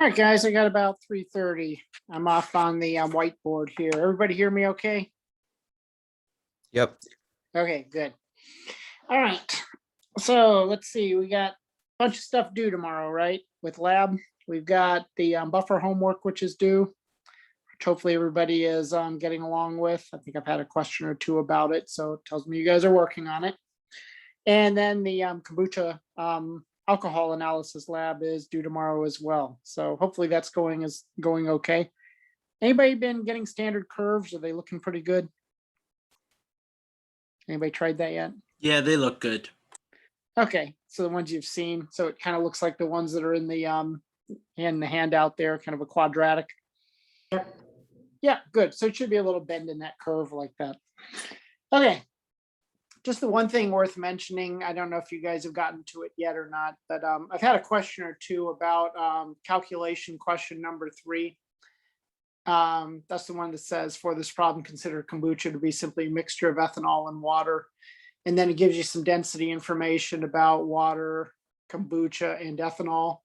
All right, guys, I got about 3:30. I'm off on the whiteboard here. Everybody hear me okay? Yep. Okay, good. All right. So let's see. We got a bunch of stuff due tomorrow, right? With lab, we've got the buffer homework, which is due, which hopefully everybody is getting along with. I think I've had a question or two about it, so it tells me you guys are working on it. And then the kombucha alcohol analysis lab is due tomorrow as well. So hopefully that's going okay. Anybody been getting standard curves? Are they looking pretty good? Anybody tried that yet? Yeah, they look good. Okay, so the ones you've seen. So it kind of looks like the ones that are in the handout there, kind of a quadratic. Yeah, good. So it should be a little bend in that curve like that. Okay. Just the one thing worth mentioning, I don't know if you guys have gotten to it yet or not, but I've had a question or two about calculation question number 3. That's the one that says, for this problem, consider kombucha to be simply a mixture of ethanol and water. And then it gives you some density information about water, kombucha, and ethanol.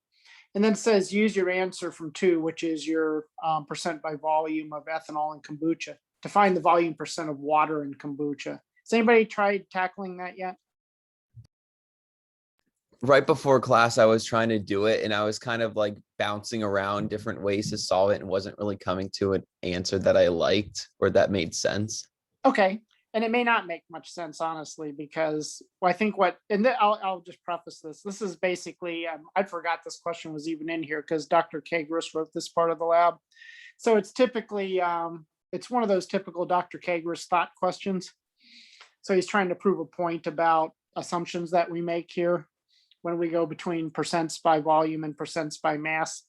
And then it says, use your answer from 2, which is your percent by volume of ethanol and kombucha, to find the volume percent of water in kombucha. Has anybody tried tackling that yet? Right before class, I was trying to do it and I was kind of like bouncing around different ways to solve it and wasn't really coming to an answer that I liked or that made sense. Okay. And it may not make much sense, honestly, because I think I'll just preface this. This is basically, I forgot this question was even in here because Dr. Kagris wrote this part of the lab. So it's typically, it's one of those typical Dr. Kagris thought questions. So he's trying to prove a point about assumptions that we make here when we go between percents by volume and percents by mass.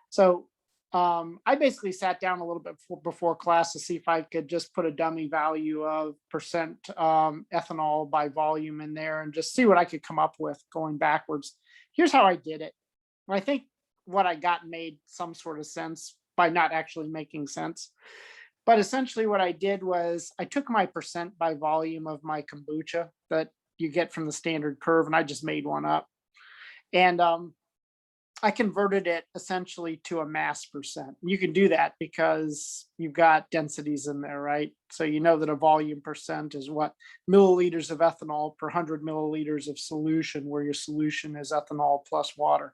So I basically sat down a little bit before class to see if I could just put a dummy value of percent ethanol by volume in there and just see what I could come up with going backwards. Here's how I did it. I think what I got made some sort of sense by not actually making sense. But essentially what I did was I took my percent by volume of my kombucha that you get from the standard curve, and I just made one up. And I converted it essentially to a mass percent. You can do that because you've got densities in there, right? So you know that a volume percent is what milliliters of ethanol per 100 milliliters of solution, where your solution is ethanol plus water.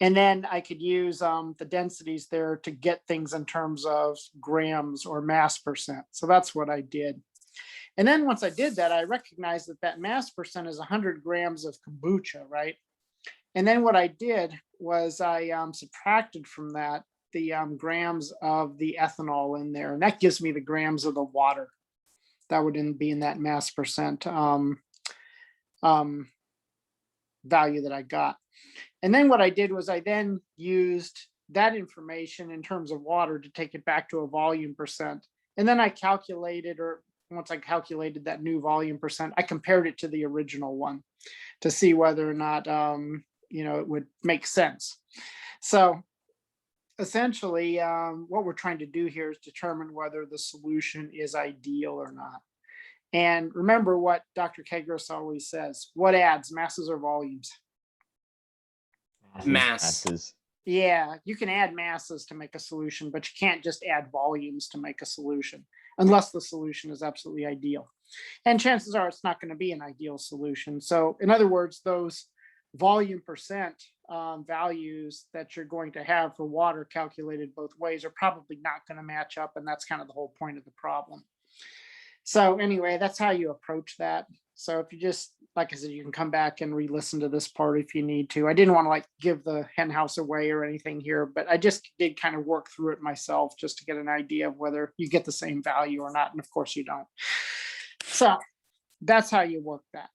And then I could use the densities there to get things in terms of grams or mass percent. So that's what I did. And then once I did that, I recognized that that mass percent is 100 grams of kombucha, right? And then what I did was I subtracted from that the grams of the ethanol in there. And that gives me the grams of the water that would be in that mass percent value that I got. And then what I did was I then used that information in terms of water to take it back to a volume percent. And then I calculated, or once I calculated that new volume percent, I compared it to the original one to see whether or not, it would make sense. So essentially, what we're trying to do here is determine whether the solution is ideal or not. And remember what Dr. Kagris always says, what adds, masses or volumes? Masses. Yeah, you can add masses to make a solution, but you can't just add volumes to make a solution unless the solution is absolutely ideal. And chances are it's not going to be an ideal solution. So in other words, those volume percent values that you're going to have for water calculated both ways are probably not going to match up. And that's kind of the whole point of the problem. So anyway, that's how you approach that. So if you just, like I said, you can come back and re-listen to this part if you need to. I didn't want to give the hen house away or anything here, but I just did kind of work through it myself just to get an idea of whether you get the same value or not. And of course you don't. So that's how you work that.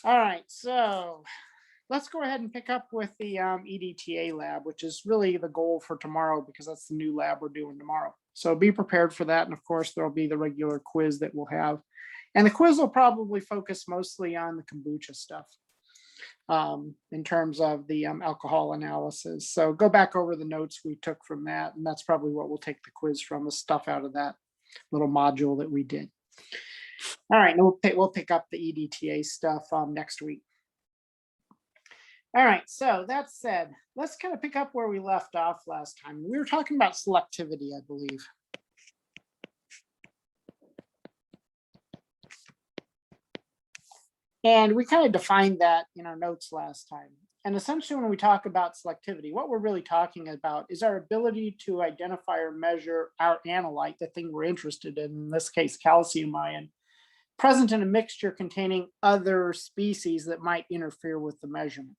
All right, so let's go ahead and pick up with the EDTA lab, which is really the goal for tomorrow because that's the new lab we're doing tomorrow. So be prepared for that. And of course, there'll be the regular quiz that we'll have. And the quiz will probably focus mostly on the kombucha stuff in terms of the alcohol analysis. So go back over the notes we took from that. And that's probably what we'll take the quiz from, the stuff out of that little module that we did. All right, we'll pick up the EDTA stuff next week. All right, so that said, let's kind of pick up where we left off last time. We were talking about selectivity, I believe. And we kind of defined that in our notes last time. And essentially, when we talk about selectivity, what we're really talking about is our ability to identify or measure our analyte, the thing we're interested in this case, calcium ion, present in a mixture containing other species that might interfere with the measurement.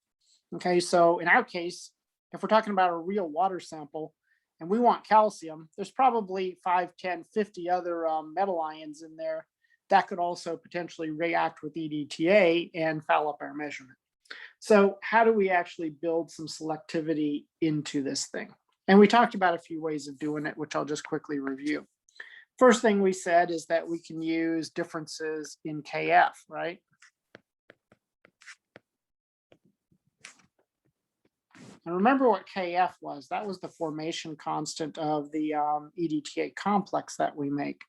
Okay, so in our case, if we're talking about a real water sample and we want calcium, there's probably 5, 10, 50 other metal ions in there that could also potentially react with EDTA and foul up our measurement. So how do we actually build some selectivity into this thing? And we talked about a few ways of doing it, which I'll just quickly review. First thing we said is that we can use differences in KF, right? And remember what KF was. That was the formation constant of the EDTA complex that we make,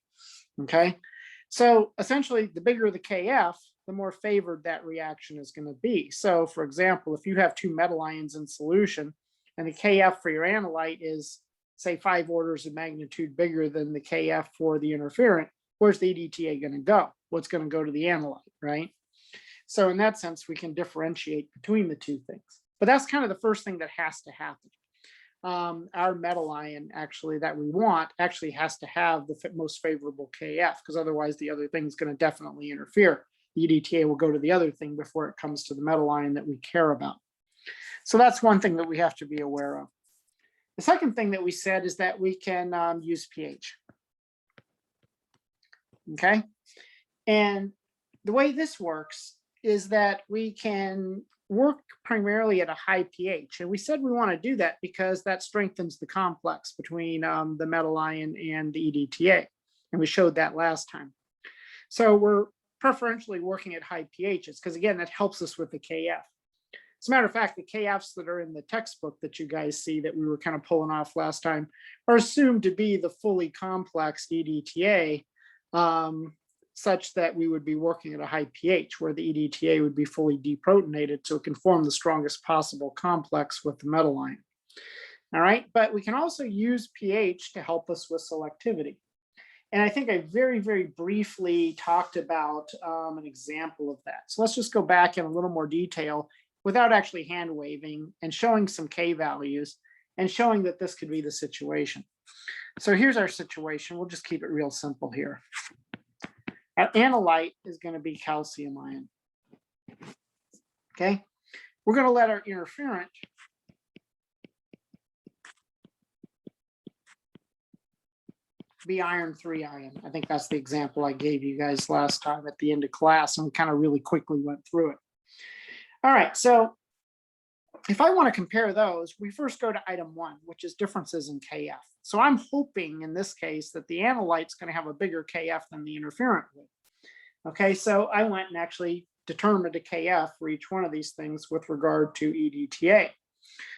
okay? So essentially, the bigger the KF, the more favored that reaction is going to be. So for example, if you have two metal ions in solution and the KF for your analyte is, say, 5 orders of magnitude bigger than the KF for the interferent, where's the EDTA going to go? Well, it's going to go to the analyte, right? So in that sense, we can differentiate between the two things. But that's kind of the first thing that has to happen. Our metal ion actually that we want actually has to have the most favorable KF, because otherwise the other thing is going to definitely interfere. The EDTA will go to the other thing before it comes to the metal ion that we care about. So that's one thing that we have to be aware of. The second thing that we said is that we can use pH. Okay. And the way this works is that we can work primarily at a high pH. And we said we want to do that because that strengthens the complex between the metal ion and the EDTA. And we showed that last time. So we're preferentially working at high pHs because, again, that helps us with the KF. As a matter of fact, the KFs that are in the textbook that you guys see that we were kind of pulling off last time are assumed to be the fully complex EDTA, such that we would be working at a high pH where the EDTA would be fully deprotonated so it can form the strongest possible complex with the metal ion. All right, but we can also use pH to help us with selectivity. And I think I very, very briefly talked about an example of that. So let's just go back in a little more detail without actually hand waving and showing some K values and showing that this could be the situation. So here's our situation. We'll just keep it real simple here. Our analyte is going to be calcium ion. Okay, we're going to let our interferent be iron 3 ion. I think that's the example I gave you guys last time at the end of class, and we kind of really quickly went through it. All right, so if I want to compare those, we first go to item 1, which is differences in KF. So I'm hoping in this case that the analyte's going to have a bigger KF than the interferent would. Okay, so I went and actually determined a KF for each one of these things with regard to EDTA.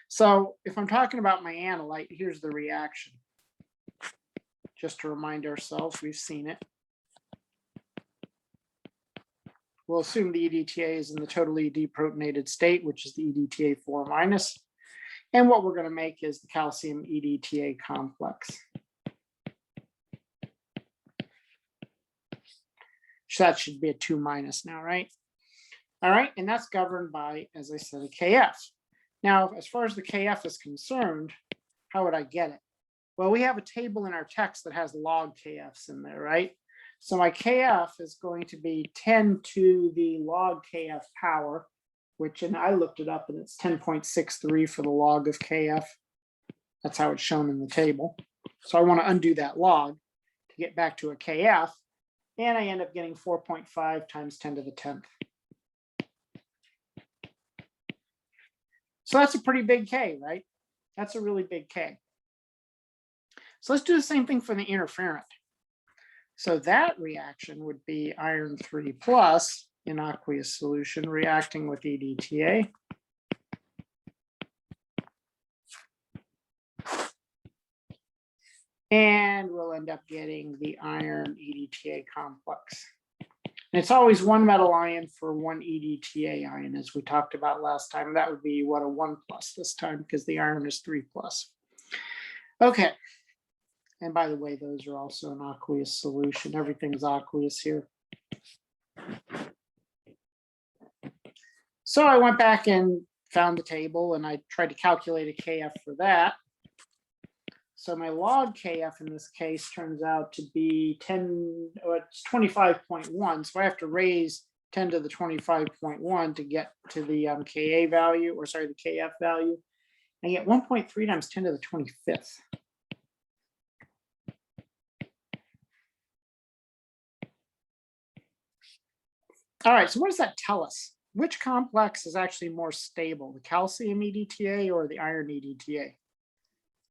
So if I'm talking about my analyte, here's the reaction. Just to remind ourselves, we've seen it. We'll assume the EDTA is in the totally deprotonated state, which is the EDTA 4 minus. And what we're going to make is the calcium EDTA complex. So that should be a 2 minus now, right? All right, and that's governed by, as I said, a KF. Now, as far as the KF is concerned, how would I get it? Well, we have a table in our text that has log KFs in there, right? So my KF is going to be 10 to the log KF power, which, and I looked it up and it's 10.63 for the log of KF. That's how it's shown in the table. So I want to undo that log to get back to a KF, and I end up getting 4.5 times 10 to the 10th. So that's a pretty big K, right? That's a really big K. So let's do the same thing for the interferent. So that reaction would be iron 3 plus in aqueous solution reacting with EDTA. And we'll end up getting the iron EDTA complex. And it's always one metal ion for one EDTA ion, as we talked about last time. That would be what, a 1+ this time, because the iron is 3+. Okay. And by the way, those are also an aqueous solution. Everything's aqueous here. So I went back and found the table and I tried to calculate a KF for that. So my log KF in this case turns out to be it's 25.1. So I have to raise 10 to the 25.1 to get to the Ka value, or sorry, the KF value. I get 1.3 times 10 to the 25th. All right, so what does that tell us? Which complex is actually more stable, the calcium EDTA or the iron EDTA?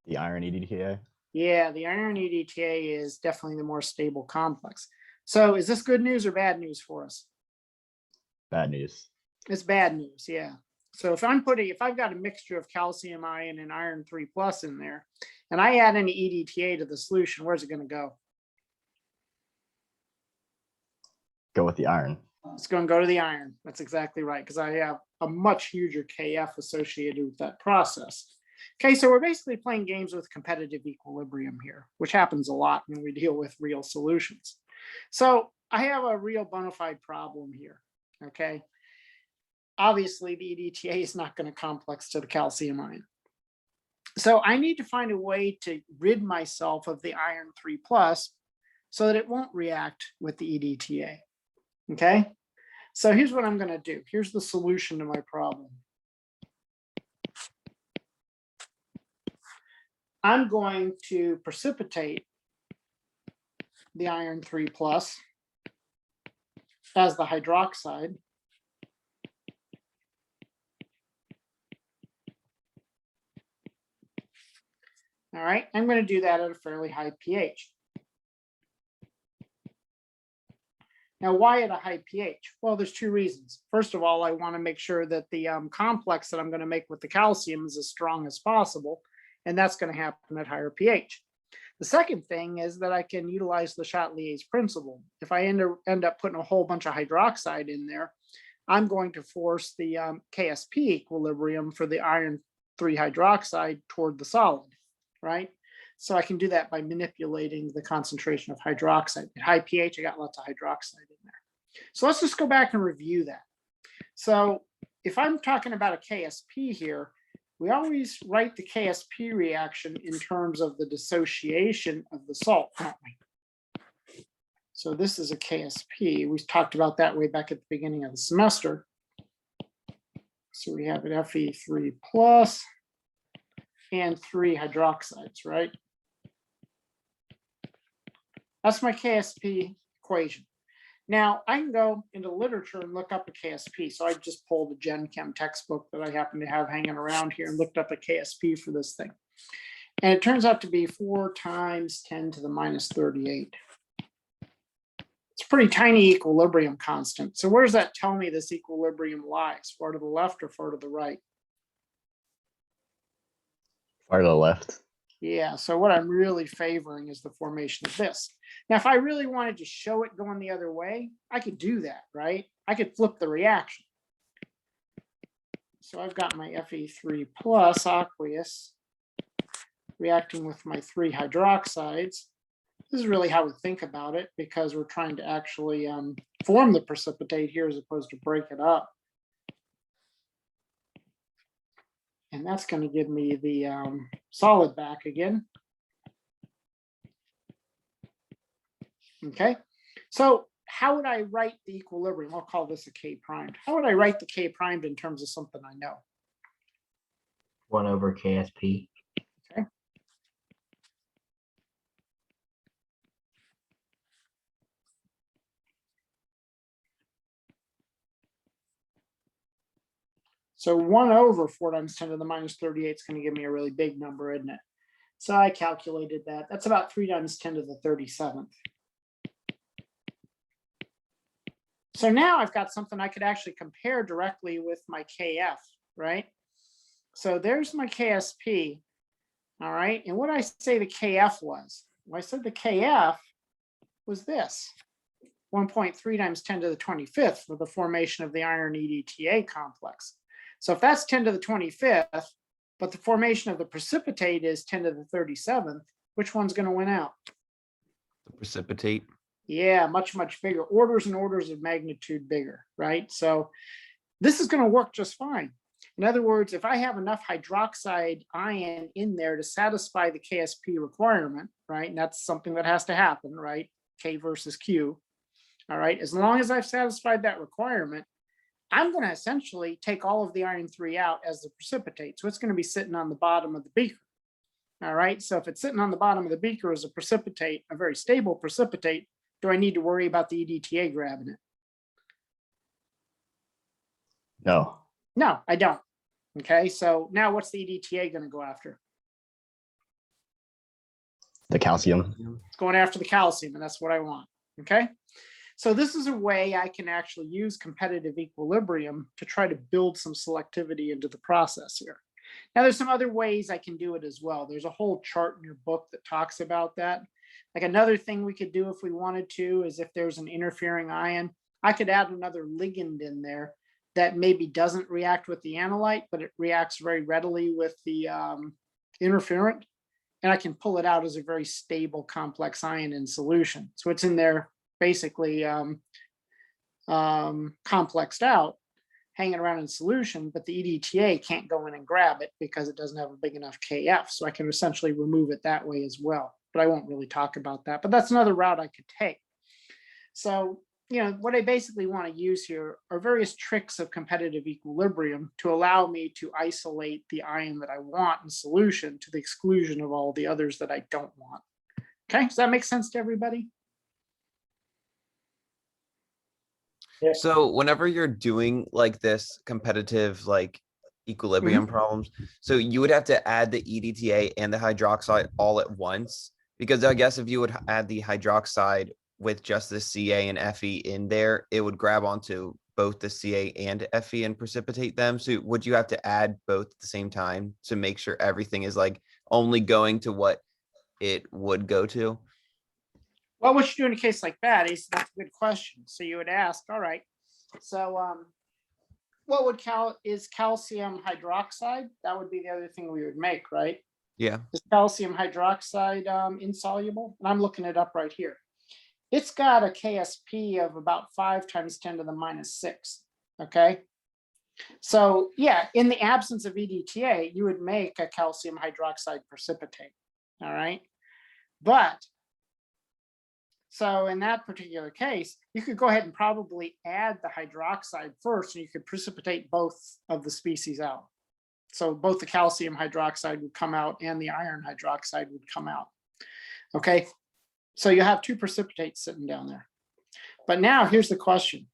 The iron EDTA. Yeah, the iron EDTA is definitely the more stable complex. So is this good news or bad news for us? Bad news. It's bad news, yeah. So if I've got a mixture of calcium ion and iron 3+ in there, and I add any EDTA to the solution, where's it going to go? Go with the iron. It's going to go to the iron. That's exactly right, because I have a much huger KF associated with that process. Okay, so we're basically playing games with competitive equilibrium here, which happens a lot when we deal with real solutions. So I have a real bona fide problem here, okay? Obviously, the EDTA is not going to complex to the calcium ion. So I need to find a way to rid myself of the iron 3+ so that it won't react with the EDTA, okay? So here's what I'm going to do. Here's the solution to my problem. I'm going to precipitate the iron 3+ as the hydroxide. All right, I'm going to do that at a fairly high pH. Now, why at a high pH? Well, there's two reasons. First of all, I want to make sure that the complex that I'm going to make with the calcium is as strong as possible, and that's going to happen at higher pH. The second thing is that I can utilize the Chatelier's principle. If I end up putting a whole bunch of hydroxide in there, I'm going to force the KSP equilibrium for the iron 3 hydroxide toward the solid, right? So I can do that by manipulating the concentration of hydroxide. At high pH, I got lots of hydroxide in there. So let's just go back and review that. So if I'm talking about a KSP here, we always write the KSP reaction in terms of the dissociation of the salt, don't we? So this is a KSP. We talked about that way back at the beginning of the semester. So we have an Fe3+ and 3 hydroxides, right? That's my KSP equation. Now I can go into literature and look up a KSP. So I just pulled a Gen Chem textbook that I happen to have hanging around here and looked up a KSP for this thing. And it turns out to be 4 times 10 to the minus 38. It's a pretty tiny equilibrium constant. So where does that tell me this equilibrium lies? Far to the left or far to the right? Far to the left. Yeah, so what I'm really favoring is the formation of this. Now, if I really wanted to show it going the other way, I could do that, right? I could flip the reaction. So I've got my Fe3+ aqueous reacting with my 3 hydroxides. This is really how we think about it, because we're trying to actually form the precipitate here as opposed to break it up. And that's going to give me the solid back again. Okay, so how would I write the equilibrium? I'll call this a K primed. How would I write the K primed in terms of something I know? 1 over KSP. Okay. So 1 over 4 times 10 to the minus 38 is going to give me a really big number, isn't it? So I calculated that. That's about 3 times 10 to the 37th. So now I've got something I could actually compare directly with my KF, right? So there's my KSP, all right? And what did I say the KF was? Well, I said the KF was this. 1.3 times 10 to the 25th for the formation of the iron EDTA complex. So if that's 10 to the 25th, but the formation of the precipitate is 10 to the 37th, which one's going to win out? The precipitate. Yeah, much, much bigger, orders and orders of magnitude bigger, right? So this is going to work just fine. In other words, if I have enough hydroxide ion in there to satisfy the KSP requirement, right? And that's something that has to happen, right? K versus Q. All right. As long as I've satisfied that requirement, I'm going to essentially take all of the iron 3 out as the precipitate. So it's going to be sitting on the bottom of the beaker. All right. So if it's sitting on the bottom of the beaker as a precipitate, a very stable precipitate, do I need to worry about the EDTA grabbing it? No. No, I don't. Okay. So now what's the EDTA going to go after? The calcium. It's going after the calcium, and that's what I want. Okay. So this is a way I can actually use competitive equilibrium to try to build some selectivity into the process here. Now, there's some other ways I can do it as well. There's a whole chart in your book that talks about that. Like another thing we could do if we wanted to is if there's an interfering ion, I could add another ligand in there that maybe doesn't react with the analyte, but it reacts very readily with the interferent. And I can pull it out as a very stable complex ion in solution. So it's in there basically complexed out, hanging around in solution, but the EDTA can't go in and grab it because it doesn't have a big enough KF. So I can essentially remove it that way as well. But I won't really talk about that. But that's another route I could take. So, you know, what I basically want to use here are various tricks of competitive equilibrium to allow me to isolate the ion that I want in solution to the exclusion of all the others that I don't want. Okay, does that make sense to everybody? So whenever you're doing like this competitive like equilibrium problems, so you would have to add the EDTA and the hydroxide all at once, because I guess if you would add the hydroxide with just the Ca and Fe in there, it would grab onto both the Ca and Fe and precipitate them. So would you have to add both at the same time to make sure everything is like only going to what it would go to? Well, what you do in a case like that is that's a good question. So you would ask, all right, so what would is calcium hydroxide? That would be the other thing we would make, right? Yeah. Is calcium hydroxide insoluble? And I'm looking it up right here. It's got a KSP of about 5 times 10 to the minus 6. Okay. So yeah, in the absence of EDTA, you would make a calcium hydroxide precipitate. All right. But so in that particular case, you could go ahead and probably add the hydroxide first, and you could precipitate both of the species out. So both the calcium hydroxide would come out and the iron hydroxide would come out. Okay, so you have 2 precipitates sitting down there. But now here's the question.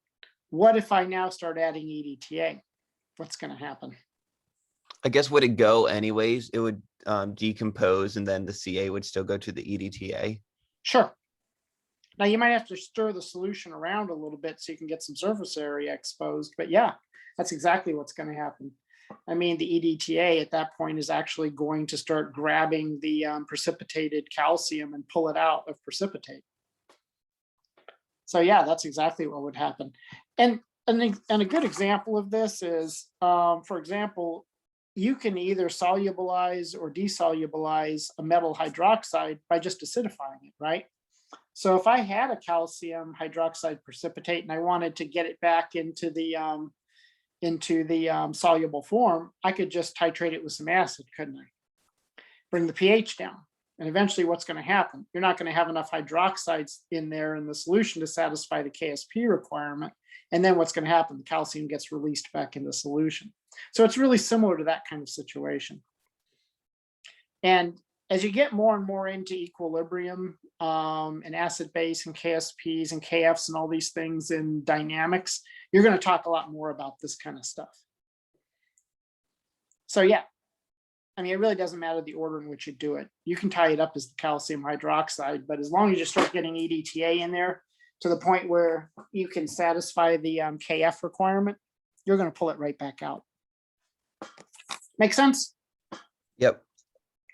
What if I now start adding EDTA? What's going to happen? I guess would it go anyways? It would decompose and then the Ca would still go to the EDTA. Sure. Now you might have to stir the solution around a little bit so you can get some surface area exposed, but yeah, that's exactly what's going to happen. I mean, the EDTA at that point is actually going to start grabbing the precipitated calcium and pull it out of precipitate. So yeah, that's exactly what would happen. And a good example of this is, for example, you can either solubilize or desolubilize a metal hydroxide by just acidifying it, right? So if I had a calcium hydroxide precipitate and I wanted to get it back into the soluble form, I could just titrate it with some acid, couldn't I? Bring the pH down. And eventually what's going to happen? You're not going to have enough hydroxides in there in the solution to satisfy the KSP requirement. And then what's going to happen? The calcium gets released back into solution. So it's really similar to that kind of situation. And as you get more and more into equilibrium and acid base and KSPs and KFs and all these things in dynamics, you're going to talk a lot more about this kind of stuff. So yeah, I mean, it really doesn't matter the order in which you do it. You can tie it up as the calcium hydroxide, but as long as you start getting EDTA in there to the point where you can satisfy the KF requirement, you're going to pull it right back out. Make sense? Yep.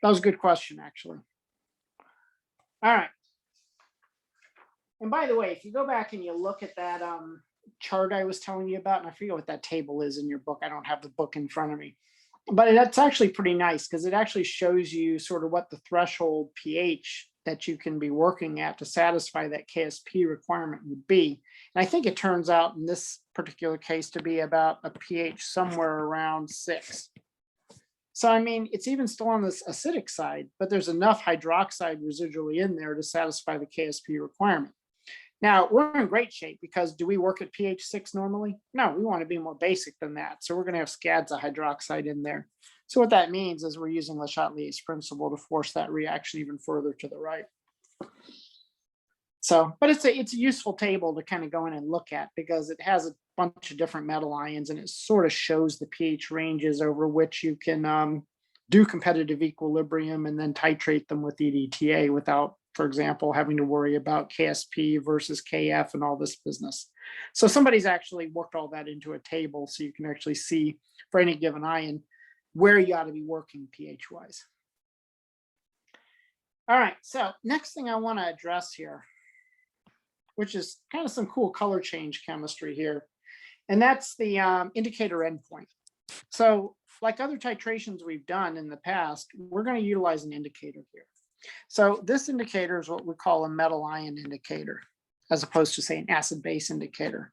That was a good question, actually. All right. And by the way, if you go back and you look at that chart I was telling you about, and I forget what that table is in your book. I don't have the book in front of me, but that's actually pretty nice because it actually shows you sort of what the threshold pH that you can be working at to satisfy that KSP requirement would be. And I think it turns out in this particular case to be about a pH somewhere around 6. So, I mean, it's even still on this acidic side, but there's enough hydroxide residually in there to satisfy the KSP requirement. Now, we're in great shape because do we work at pH 6 normally? No, we want to be more basic than that. So we're going to have scads of hydroxide in there. So what that means is we're using Le Chatelier's principle to force that reaction even further to the right. So, but it's a useful table to kind of go in and look at because it has a bunch of different metal ions and it sort of shows the pH ranges over which you can do competitive equilibrium and then titrate them with EDTA without, for example, having to worry about KSP versus KF and all this business. So somebody's actually worked all that into a table so you can actually see for any given ion where you ought to be working pH wise. All right, so next thing I want to address here, which is kind of some cool color change chemistry here, and that's the indicator endpoint. So like other titrations we've done in the past, we're going to utilize an indicator here. So this indicator is what we call a metal ion indicator, as opposed to say an acid base indicator.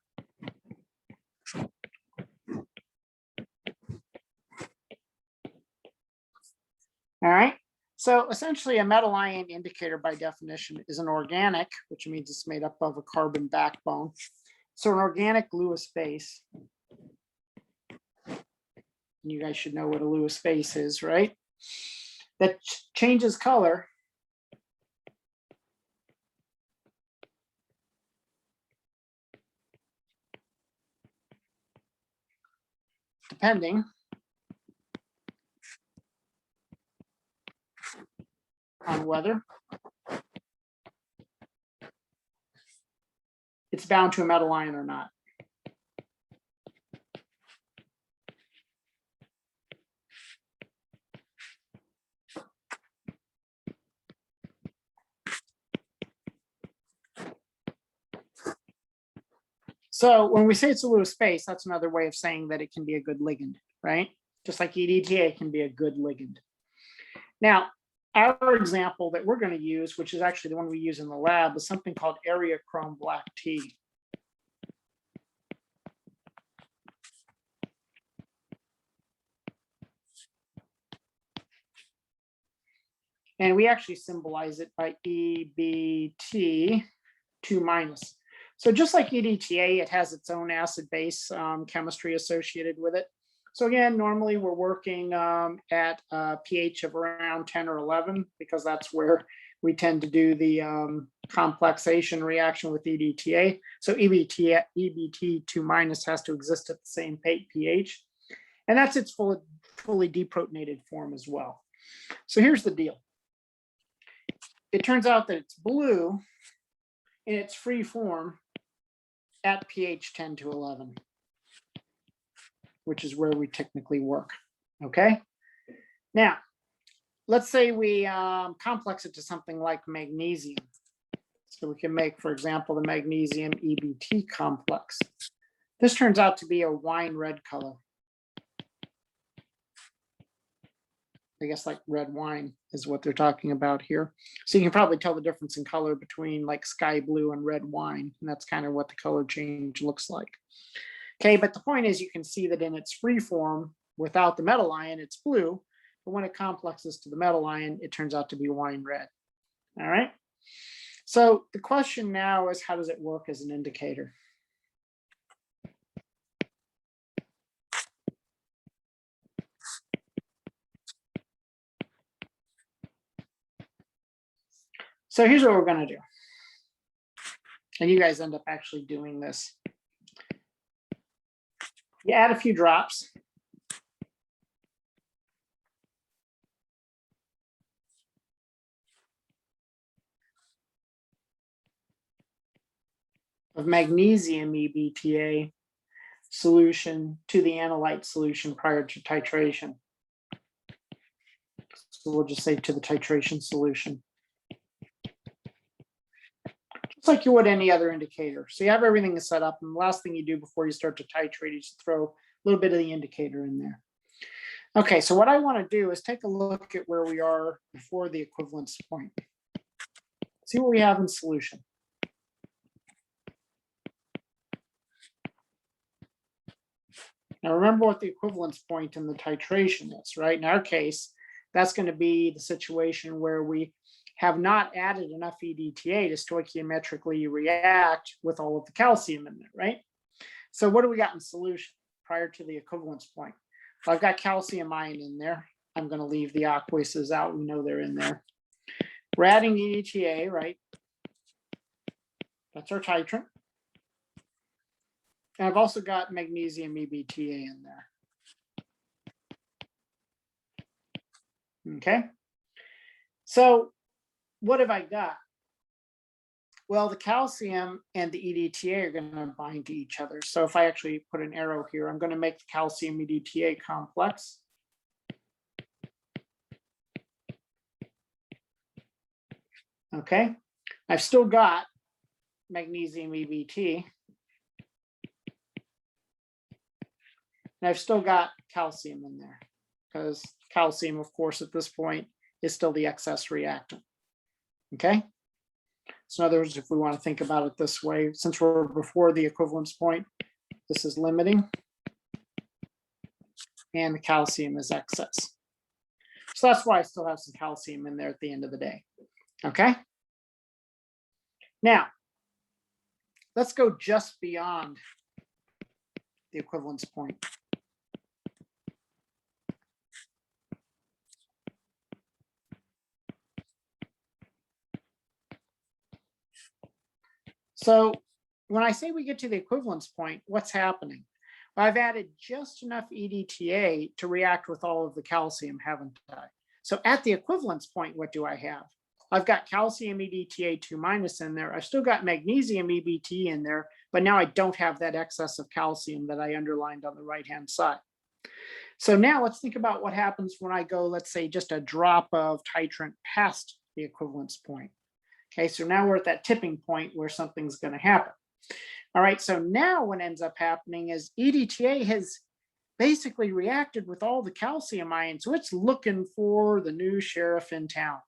All right. So essentially a metal ion indicator by definition is an organic, which means it's made up of a carbon backbone. So an organic Lewis base. You guys should know what a Lewis base is, right? That changes color depending on whether it's bound to a metal ion or not. So when we say it's a Lewis base, that's another way of saying that it can be a good ligand, right? Just like EDTA can be a good ligand. Now, our example that we're going to use, which is actually the one we use in the lab, is something called area chrome black tea. And we actually symbolize it by EBT 2-. So just like EDTA, it has its own acid base chemistry associated with it. So again, normally we're working at a pH of around 10 or 11 because that's where we tend to do the complexation reaction with EDTA. So EBT 2- has to exist at the same pH. And that's its fully deprotonated form as well. So here's the deal. It turns out that it's blue in its free form at pH 10 to 11, which is where we technically work, okay? Now, let's say we complex it to something like magnesium. So we can make, for example, the magnesium EBT complex. This turns out to be a wine red color. I guess like red wine is what they're talking about here. So you can probably tell the difference in color between like sky blue and red wine. And that's kind of what the color change looks like. Okay, but the point is you can see that in its free form, without the metal ion, it's blue. But when it complexes to the metal ion, it turns out to be wine red. All right. So the question now is, how does it work as an indicator? So here's what we're going to do. And you guys end up actually doing this. You add a few drops. Of magnesium EBTA solution to the analyte solution prior to titration. So we'll just say to the titration solution. Just like you would any other indicator. So you have everything set up, and the last thing you do before you start to titrate is throw a little bit of the indicator in there. Okay, so what I want to do is take a look at where we are before the equivalence point. See what we have in solution. Now remember what the equivalence point in the titration is, right? In our case, that's going to be the situation where we have not added enough EDTA to stoichiometrically react with all of the calcium in there, right? So what do we got in solution prior to the equivalence point? Well, I've got calcium ion in there. I'm going to leave the aqueouses out. We know they're in there. We're adding EDTA, right? That's our titrant. And I've also got magnesium EBTA in there. Okay. So what have I got? Well, the calcium and the EDTA are going to bind to each other. So if I actually put an arrow here, I'm going to make the calcium EDTA complex. Okay. I've still got magnesium EBT. And I've still got calcium in there because calcium, of course, at this point is still the excess reactant. Okay. So in other words, if we want to think about it this way, since we're before the equivalence point, this is limiting and the calcium is excess. So that's why I still have some calcium in there at the end of the day. Okay. Now, let's go just beyond the equivalence point. So when I say we get to the equivalence point, what's happening? Well, I've added just enough EDTA to react with all of the calcium, haven't I? So at the equivalence point, what do I have? I've got calcium EDTA 2- in there. I've still got magnesium EBT in there, but now I don't have that excess of calcium that I underlined on the right-hand side. So now let's think about what happens when I go, let's say, just a drop of titrant past the equivalence point. Okay, so now we're at that tipping point where something's going to happen. All right, so now what ends up happening is EDTA has basically reacted with all the calcium ions, so it's looking for the new sheriff in town.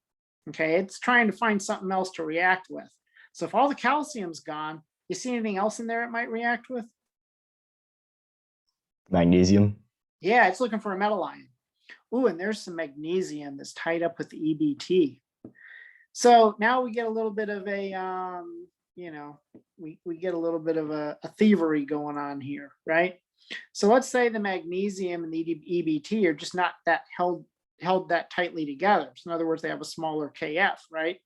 Okay, it's trying to find something else to react with. So if all the calcium's gone, you see anything else in there it might react with? Magnesium. Yeah, it's looking for a metal ion. Ooh, and there's some magnesium that's tied up with the EBT. So now we get a little bit of a, we get a little bit of a thievery going on here, right? So let's say the magnesium and the EBT are just not that held that tightly together. So in other words, they have a smaller KF, right?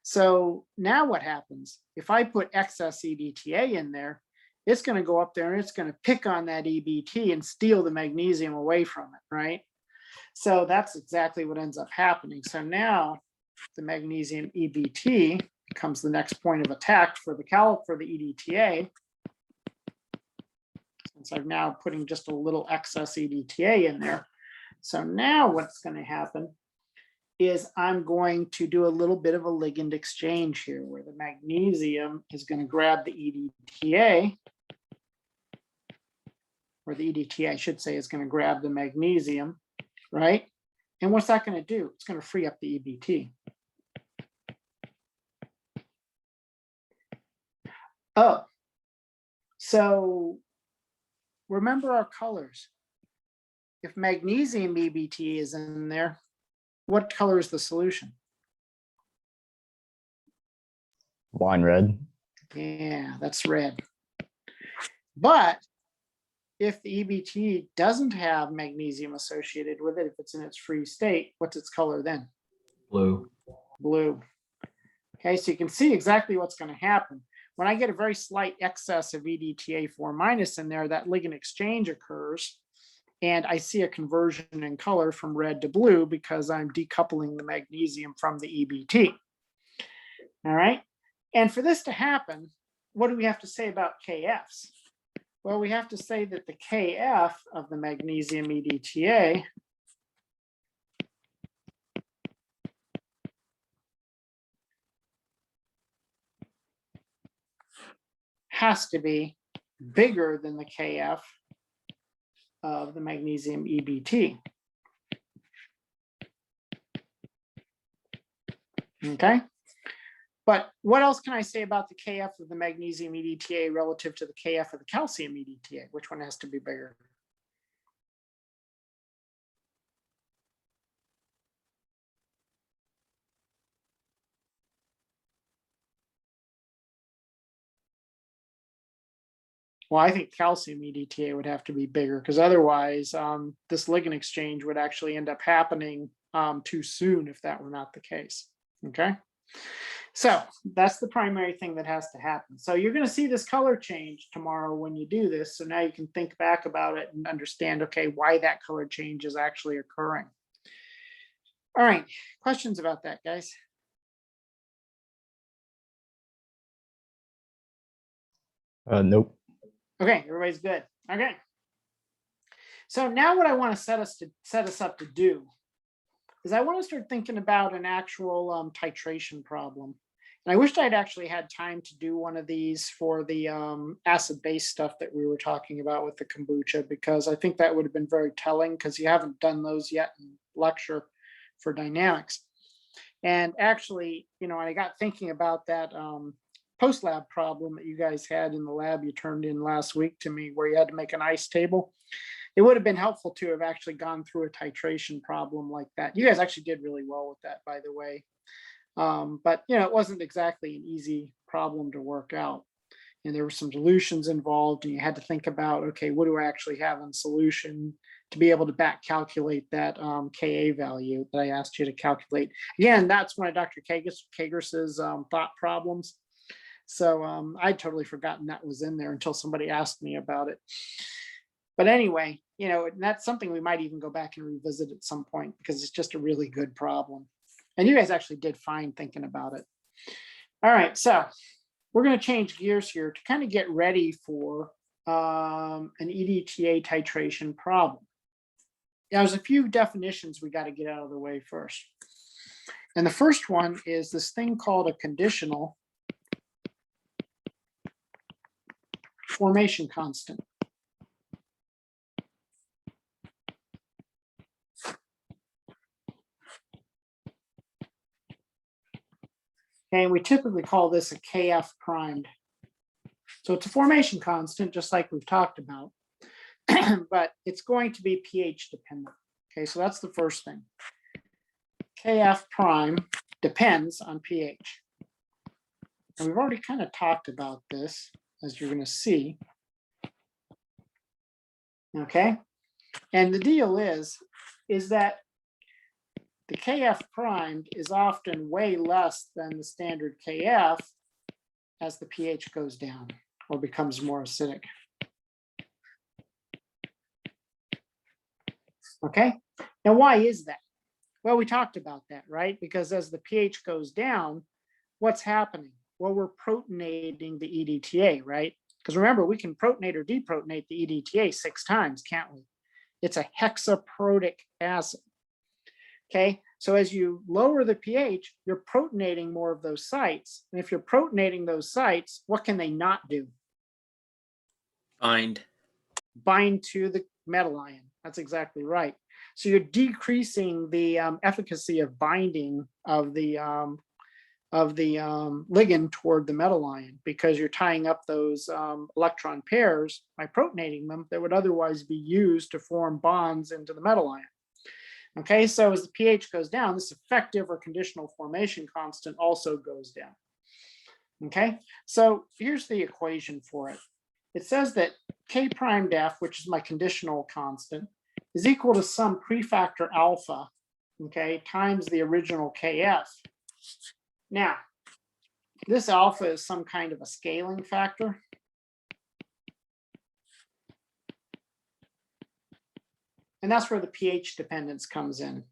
So now what happens? If I put excess EDTA in there, it's going to go up there and it's going to pick on that EBT and steal the magnesium away from it, right? So that's exactly what ends up happening. So now the magnesium EBT becomes the next point of attack for the EDTA. Since I'm now putting just a little excess EDTA in there. So now what's going to happen is I'm going to do a little bit of a ligand exchange here where the magnesium is going to grab the EDTA, or the EDTA, I should say, is going to grab the magnesium, right? And what's that going to do? It's going to free up the EBT. Oh, so remember our colors. If magnesium EBT is in there, what color is the solution? Wine red. Yeah, that's red. But if the EBT doesn't have magnesium associated with it, if it's in its free state, what's its color then? Blue. Blue. Okay, so you can see exactly what's going to happen. When I get a very slight excess of EDTA 4- in there, that ligand exchange occurs, and I see a conversion in color from red to blue because I'm decoupling the magnesium from the EBT. All right, and for this to happen, what do we have to say about KFs? Well, we have to say that the KF of the magnesium EDTA has to be bigger than the Kf of the magnesium EBT. Okay. But what else can I say about the Kf of the magnesium EDTA relative to the Kf of the calcium EDTA? Which one has to be bigger? Well, I think calcium EDTA would have to be bigger because otherwise this ligand exchange would actually end up happening too soon if that were not the case. Okay. So that's the primary thing that has to happen. So you're going to see this color change tomorrow when you do this. So now you can think back about it and understand, okay, why that color change is actually occurring. All right, questions about that, guys? Nope. Okay, everybody's good. Okay. So now what I want to set us up to do is I want to start thinking about an actual titration problem. And I wished I'd actually had time to do one of these for the acid-base stuff that we were talking about with the kombucha, because I think that would have been very telling because you haven't done those yet in lecture for dynamics. And actually, you know, I got thinking about that post-lab problem that you guys had in the lab you turned in last week to me where you had to make an ice table. It would have been helpful to have actually gone through a titration problem like that. You guys actually did really well with that, by the way. But, you know, it wasn't exactly an easy problem to work out. And there were some solutions involved and you had to think about, okay, what do I actually have in solution to be able to back calculate that Ka value that I asked you to calculate. Again, that's one of Dr. Kagris's thought problems. So I'd totally forgotten that was in there until somebody asked me about it. But anyway, you know, that's something we might even go back and revisit at some point because it's just a really good problem. And you guys actually did fine thinking about it. All right, so we're going to change gears here to kind of get ready for an EDTA titration problem. Now, there's a few definitions we got to get out of the way first. And the first one is this thing called a conditional formation constant. Okay, and we typically call this a Kf primed. So it's a formation constant, just like we've talked about, but it's going to be pH dependent. Okay, so that's the first thing. Kf prime depends on pH. And we've already kind of talked about this, as you're going to see. Okay, and the deal is that the Kf primed is often way less than the standard Kf as the pH goes down or becomes more acidic. Okay, now why is that? Well, we talked about that, right? Because as the pH goes down, what's happening? Well, we're protonating the EDTA, right? Because remember, we can protonate or deprotonate the EDTA 6 times, can't we? It's a hexaprotic acid. Okay, so as you lower the pH, you're protonating more of those sites. And if you're protonating those sites, what can they not do? Bind to the metal ion. That's exactly right. So you're decreasing the efficacy of binding of the ligand toward the metal ion because you're tying up those electron pairs by protonating them that would otherwise be used to form bonds into the metal ion. Okay, so as the pH goes down, this effective or conditional formation constant also goes down. Okay, so here's the equation for it. It says that K primed F, which is my conditional constant, is equal to some prefactor alpha, okay, times the original Kf. Now, this alpha is some kind of a scaling factor. And that's where the pH dependence comes in.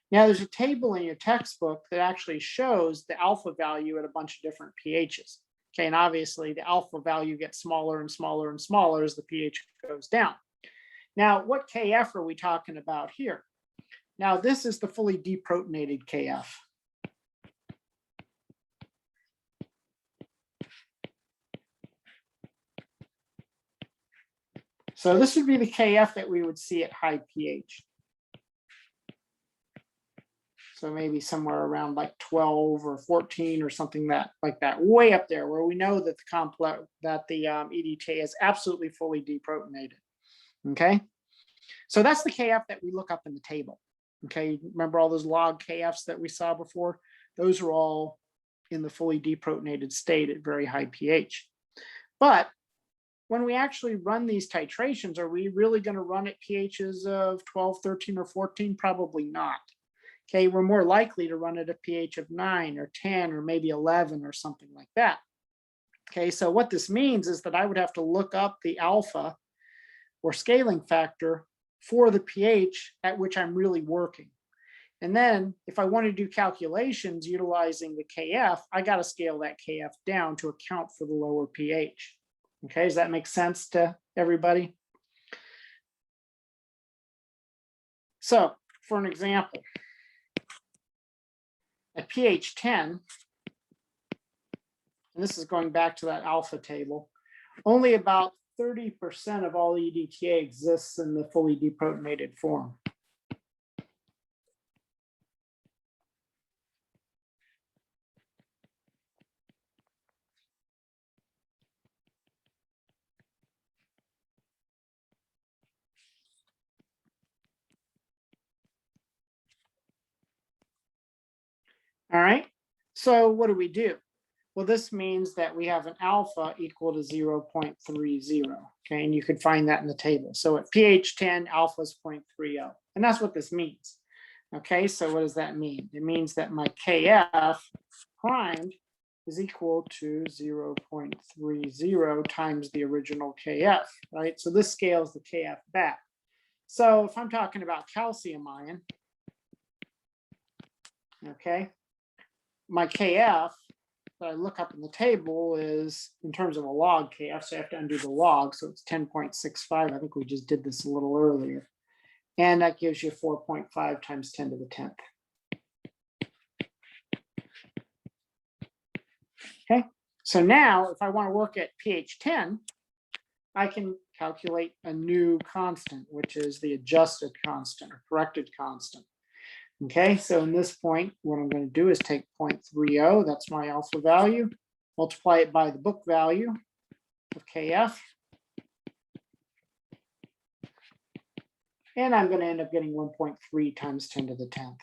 Now, there's a table in your textbook that actually shows the alpha value at a bunch of different pHs. Okay, and obviously the alpha value gets smaller and smaller and smaller as the pH goes down. Now, what Kf are we talking about here? Now this is the fully deprotonated KF. So this would be the KF that we would see at high pH. So maybe somewhere around like 12 or 14 or something like that, way up there where we know that the complex, that the EDTA is absolutely fully deprotonated. Okay, so that's the KF that we look up in the table. Okay, remember all those log KFs that we saw before? Those are all in the fully deprotonated state at very high pH. But when we actually run these titrations, are we really going to run at pHs of 12, 13, or 14? Probably not. Okay, we're more likely to run at a pH of 9 or 10 or maybe 11 or something like that. Okay, so what this means is that I would have to look up the alpha or scaling factor for the pH at which I'm really working. And then if I want to do calculations utilizing the KF, I got to scale that KF down to account for the lower pH. Okay, does that make sense to everybody? So for an example, at pH 10, and this is going back to that alpha table, only about 30% of all EDTA exists in the fully deprotonated form. All right, so what do? Well, this means that we have an alpha equal to 0.30, okay, and you can find that in the table. So at pH 10, alpha is 0.30, and that's what this means. Okay, so what does that mean? It means that my KF primed is equal to 0.30 times the original KF, right? So this scales the KF back. So if I'm talking about calcium ion, okay, my KF that I look up in the table is in terms of a log KF, so I have to undo the log, so it's 10.65. I think we just did this a little earlier. And that gives you 4.5 times 10 to the 10th. Okay, so now if I want to work at pH 10, I can calculate a new constant, which is the adjusted constant or corrected constant. Okay, so in this point, what I'm going to do is take 0.30, that's my alpha value, multiply it by the book value of KF, and I'm going to end up getting 1.3 times 10 to the 10th.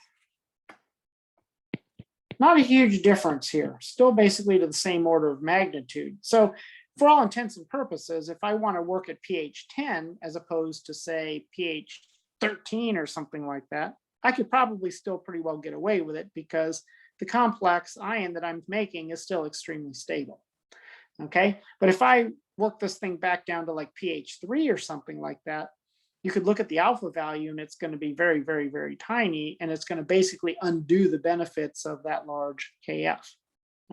Not a huge difference here, still basically to the same order of magnitude. So for all intents and purposes, if I want to work at pH 10 as opposed to say pH 13 or something like that, I could probably still pretty well get away with it because the complex ion that I'm making is still extremely stable. Okay, but if I work this thing back down to like pH 3 or something like that, you could look at the alpha value and it's going to be very, very, very tiny, and it's going to basically undo the benefits of that large KF.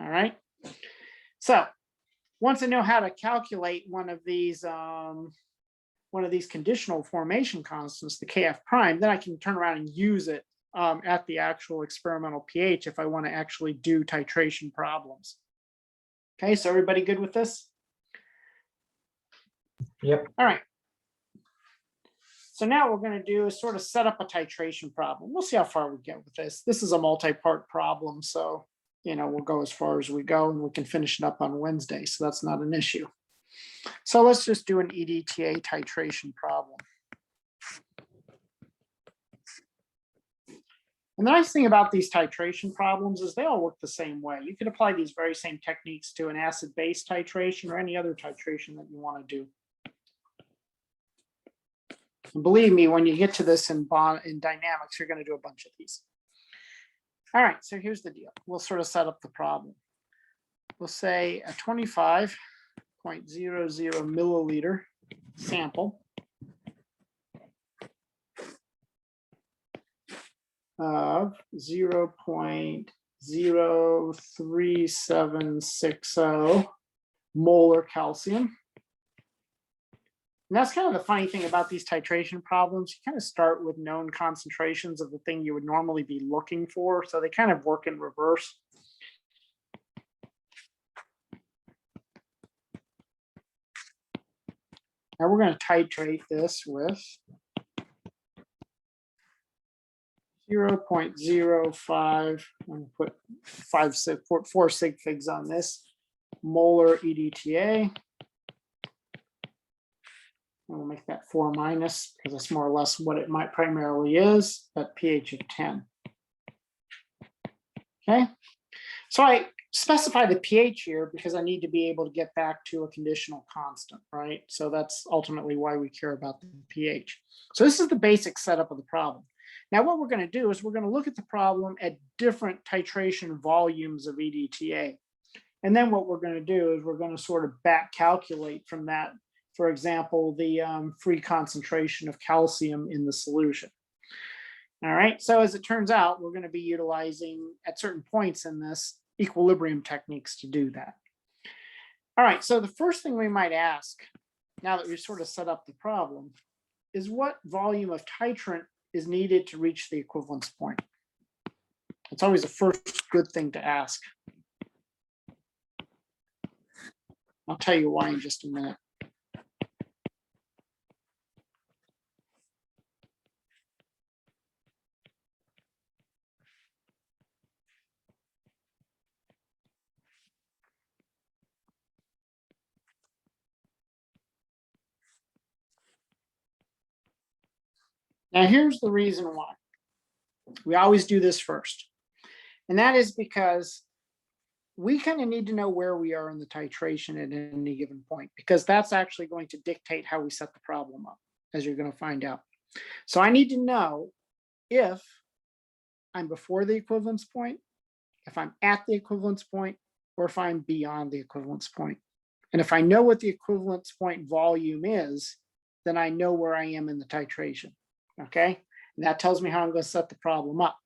All right. So once I know how to calculate one of these conditional formation constants, the KF prime, then I can turn around and use it at the actual experimental pH if I want to actually do titration problems. Okay, so everybody good with this? Yep. All right. So now what we're going to do is sort of set up a titration problem. We'll see how far we get with this. This is a multi-part problem, so we'll go as far as we go, and we can finish it up on Wednesday, so that's not an issue. So let's just do an EDTA titration problem. And the nice thing about these titration problems is they all work the same way. You can apply these very same techniques to an acid-base titration or any other titration that you want to do. And believe me, when you get to this in dynamics, you're going to do a bunch of these. All right, so here's the deal. We'll sort of set up the problem. We'll say a 25.00 milliliter sample of 0.03760 molar calcium And that's kind of the funny thing about these titration problems. You kind of start with known concentrations of the thing you would normally be looking for. So they kind of work in reverse. Now we're going to titrate this with 0.05. I'm going to put 4 sig figs on this. Molar EDTA. We'll make that 4 minus because that's more or less what it might primarily is at pH of 10. Okay, so I specify the pH here because I need to be able to get back to a conditional constant, right? So that's ultimately why we care about the pH. So this is the basic setup of the problem. Now what we're going to do is we're going to look at the problem at different titration volumes of EDTA. And then what we're going to do is we're going to sort of back calculate from that, for example, the free concentration of calcium in the solution. All right, so as it turns out, we're going to be utilizing at certain points in this equilibrium techniques to do that. All right, so the first thing we might ask, now that we've sort of set up the problem, is what volume of titrant is needed to reach the equivalence point? It's always the first good thing to ask. I'll tell you why in just a minute. Now, here's the reason why. We always do this first. And that is because we kind of need to know where we are in the titration at any given point, because that's actually going to dictate how we set the problem up, as you're going to find out. So I need to know if I'm before the equivalence point, if I'm at the equivalence point, or if I'm beyond the equivalence point. And if I know what the equivalence point volume is, then I know where I am in the titration. Okay, and that tells me how I'm going to set the problem up.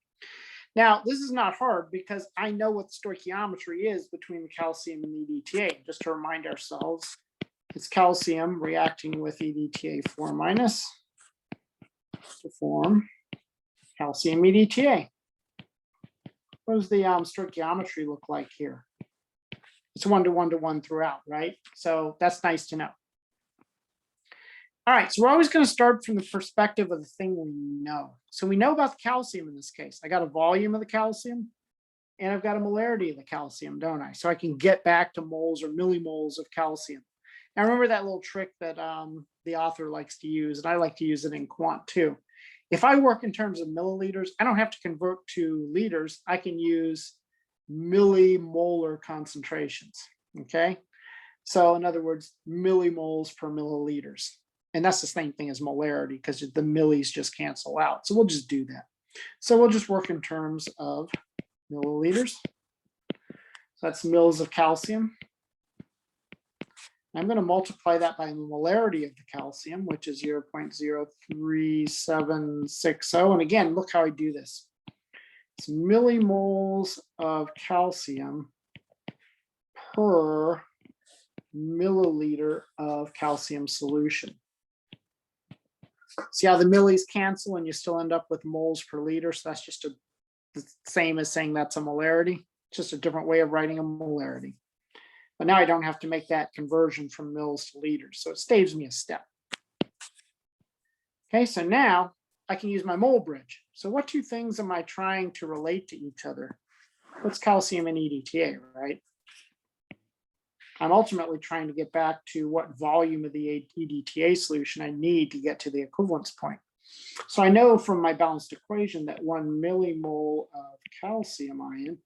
Now, this is not hard because I know what the stoichiometry is between the calcium and the EDTA. Just to remind ourselves, it's calcium reacting with EDTA 4 minus to form calcium EDTA. What does the stoichiometry look like here? It's 1 to 1 to 1 throughout, right? So that's nice to know. All right, so we're always going to start from the perspective of the thing we know. So we know about the calcium in this case. I got a volume of the calcium, and I've got a molarity of the calcium, don't I? So I can get back to moles or millimoles of calcium. Now remember that little trick that the author likes to use, and I like to use it in quant too. If I work in terms of milliliters, I don't have to convert to liters. I can use millimolar concentrations, okay? So in other words, millimoles per milliliters. And that's the same thing as molarity because the millis just cancel out. So we'll just do that. So we'll just work in terms of milliliters. So that's mils of calcium. I'm going to multiply that by the molarity of the calcium, which is 0.03760. And again, look how I do this. It's millimoles of calcium per milliliter of calcium solution. See how the millis cancel and you still end up with moles per liter. So that's just the same as saying that's a molarity. It's just a different way of writing a molarity. But now I don't have to make that conversion from mils to liters. So it saves me a step. Okay, so now I can use my mole bridge. So what two things am I trying to relate to each other? What's calcium and EDTA, right? I'm ultimately trying to get back to what volume of the EDTA solution I need to get to the equivalence point. So I know from my balanced equation that 1 millimole of calcium ion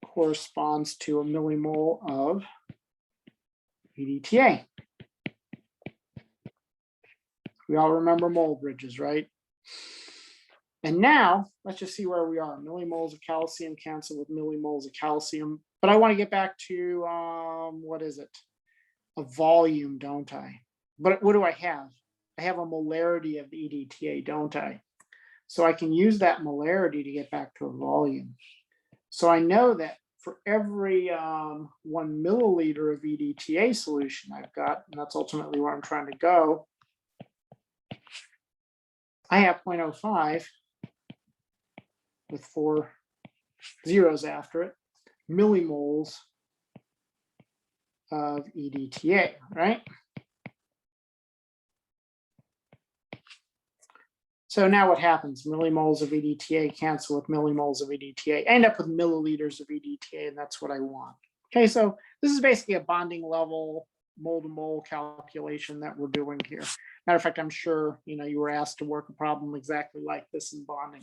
corresponds to a millimole of EDTA. We all remember mole bridges, right? And now let's just see where we are. Millimoles of calcium cancel with millimoles of calcium. But I want to get back to, what is it? A volume, don't I? But what do I have? I have a molarity of the EDTA, don't I? So I can use that molarity to get back to a volume. So I know that for every 1 milliliter of EDTA solution I've got, and that's ultimately where I'm trying to go, I have 0.05 with 4 zeros after it, millimoles of EDTA, right? So now what happens? Millimoles of EDTA cancel with millimoles of EDTA. I end up with milliliters of EDTA, and that's what I want. Okay, so this is basically a bonding level mole to mole calculation that we're doing here. Matter of fact, I'm sure you were asked to work a problem exactly like this in bonding.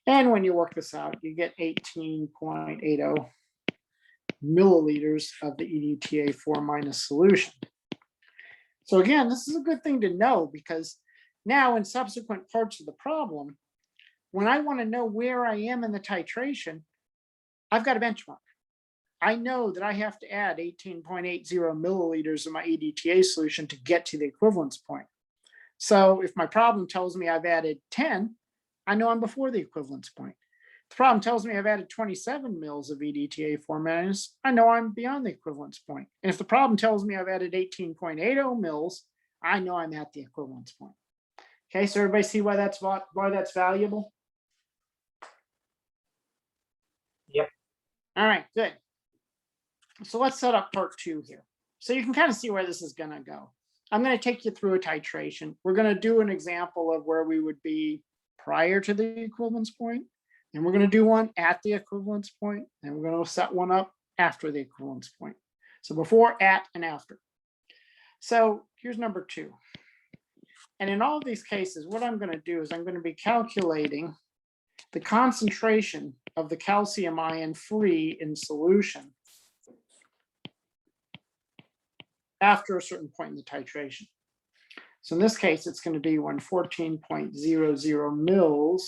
And when you work this out, you get 18.80 milliliters of the EDTA 4- solution. So again, this is a good thing to know, because now in subsequent parts of the problem, when I want to know where I am in the titration, I've got a benchmark. I know that I have to add 18.80 milliliters of my EDTA solution to get to the equivalence point. So if my problem tells me I've added 10, I know I'm before the equivalence point. If the problem tells me I've added 27 mils of EDTA 4-, I know I'm beyond the equivalence point. And if the problem tells me I've added 18.80 mils, I know I'm at the equivalence point. Okay, so everybody see why that's valuable? Yep. All right, good. So let's set up part 2 here. So you can kind of see where this is going to go. I'm going to take you through a titration. We're going to do an example of where we would be prior to the equivalence point, and we're going to do one at the equivalence point, and we're going to set one up after the equivalence point. So before, at, and after. So here's number 2. And in all of these cases, what I'm going to do is I'm going to be calculating the concentration of the calcium ion free in solution after a certain point in the titration. So in this case, it's going to be when 14.00 mils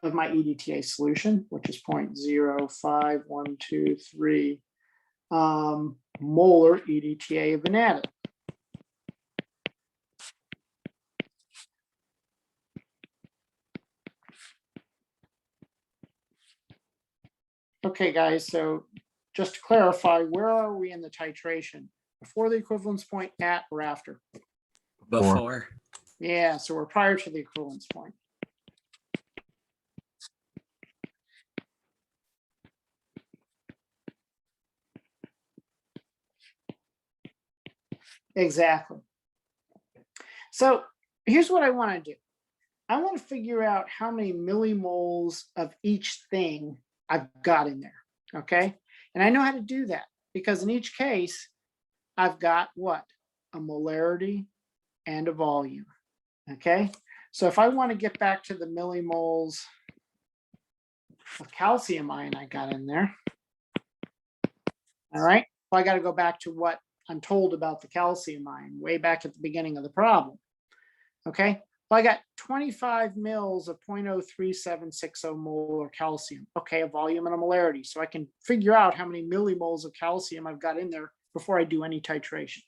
of my EDTA solution, which is 0.05123 molar EDTA have been added. Okay, guys, so just to clarify, where are we in the titration? Before the equivalence point, at, or after? Before. Yeah, so we're prior to the equivalence point. Exactly. So here's what I want to do. I want to figure out how many millimoles of each thing I've got in there, okay? And I know how to do that because in each case, I've got what? A molarity and a volume, okay? So if I want to get back to the millimoles of calcium ion I got in there, all right? Well, I got to go back to what I'm told about the calcium ion way back at the beginning of the problem, okay? Well, I got 25 mils of 0.03760 molar calcium. Okay, a volume and a molarity. So I can figure out how many millimoles of calcium I've got in there before I do any titration.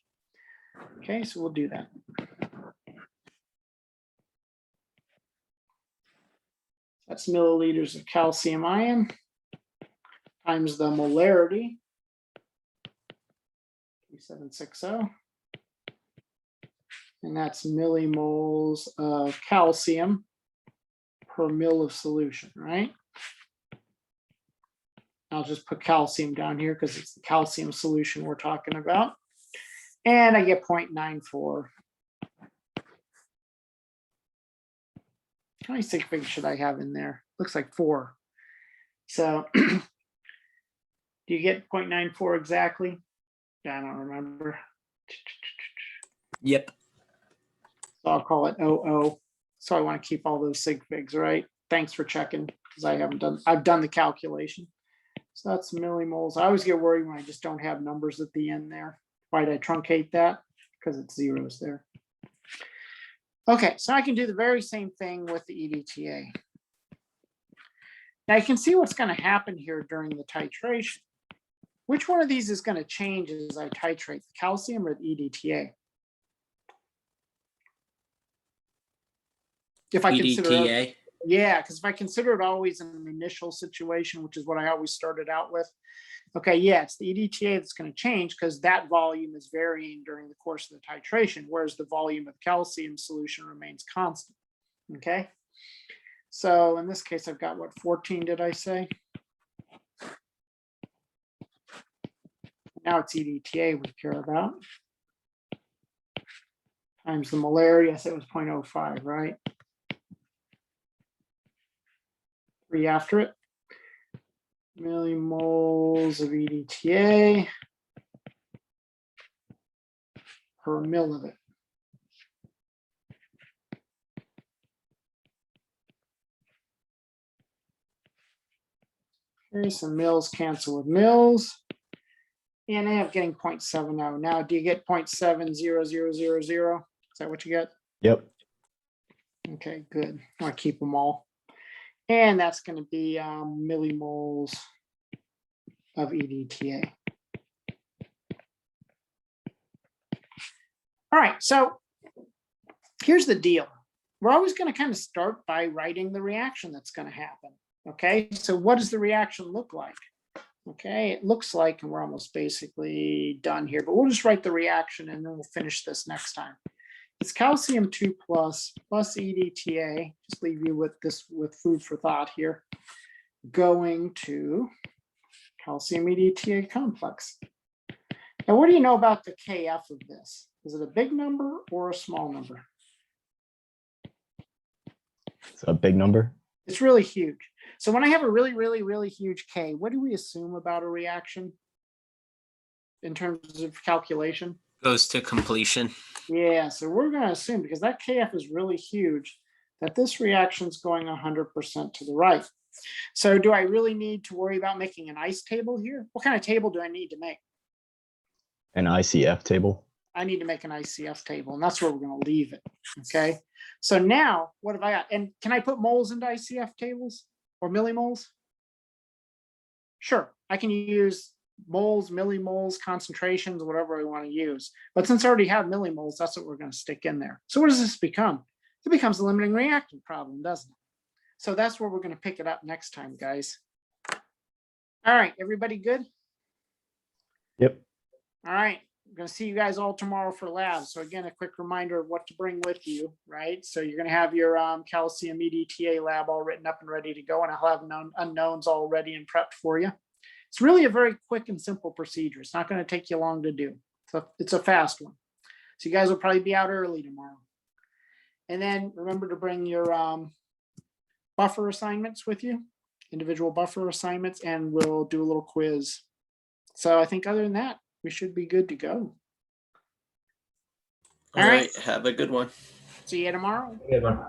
Okay, so we'll do that. That's milliliters of calcium ion times the molarity, 3760. And that's millimoles of calcium per mil of solution, right? I'll just put calcium down here because it's the calcium solution we're talking about. And I get 0.94. How many sig figs should I have in there? Looks like 4. So do you get 0.94 exactly? Yeah, I don't remember. Yep. So I'll call it 00. So I want to keep all those sig figs, right? Thanks for checking because I've done the calculation. So that's millimoles. I always get worried when I just don't have numbers at the end there. Why did I truncate that? Because it's zeros there. Okay, so I can do the very same thing with the EDTA. Now you can see what's going to happen here during the titration. Which one of these is going to change as I titrate, the calcium or the EDTA? If I consider EDTA. Yeah, because if I consider it always an initial situation, which is what I always started out with, Okay, yeah, it's the EDTA that's going to change because that volume is varying during the course of the titration, whereas the volume of calcium solution remains constant. Okay, so in this case, I've got what, 14 did I say? Now it's EDTA we care about. Times the molarity, I said it was 0.05, right? 3 after it. Millimoles of EDTA per mil of it. Okay, so mils cancel with mils. And I end up getting 0.70. Now, do you get 0.70000? Is that what you get? Yep. Okay, good. I keep them all. And that's going to be millimoles of EDTA. All right, so here's the deal. We're always going to kind of start by writing the reaction that's going to happen. Okay, so what does the reaction look like? Okay, it looks like, and we're almost basically done here, but we'll just write the reaction and then we'll finish this next time. It's calcium 2 plus EDTA, just leave you with this with food for thought here, going to calcium EDTA complex. Now, what do you know about the KF of this? Is it a big number or a small number? It's a big number. It's really huge. So when I have a really, really, really huge K, what do we assume about a reaction in terms of calculation? Goes to completion. Yeah, so we're going to assume, because that KF is really huge, that this reaction is going 100% to the right. So do I really need to worry about making an ICE table here? What kind of table do I need to make? An ICF table. I need to make an ICF table, and that's where we're going to leave it. Okay, so now what have I got? And can I put moles into ICF tables or millimoles? Sure, I can use moles, millimoles, concentrations, whatever I want to use. But since I already have millimoles, that's what we're going to stick in there. So what does this become? It becomes a limiting reactant problem, doesn't it? So that's where we're going to pick it up next time, guys. All right, everybody good? Yep. All right, I'm going to see you guys all tomorrow for lab. So again, a quick reminder of what to bring with you, right? So you're going to have your calcium EDTA lab all written up and ready to go, and I'll have unknowns all ready and prepped for you. It's really a very quick and simple procedure. It's not going to take you long to do. So it's a fast one. So you guys will probably be out early tomorrow. And then remember to bring your buffer assignments with you, individual buffer assignments, and we'll do a little quiz. So I think other than that, we should be good to go. All right. Have a good one. See you tomorrow. Good one.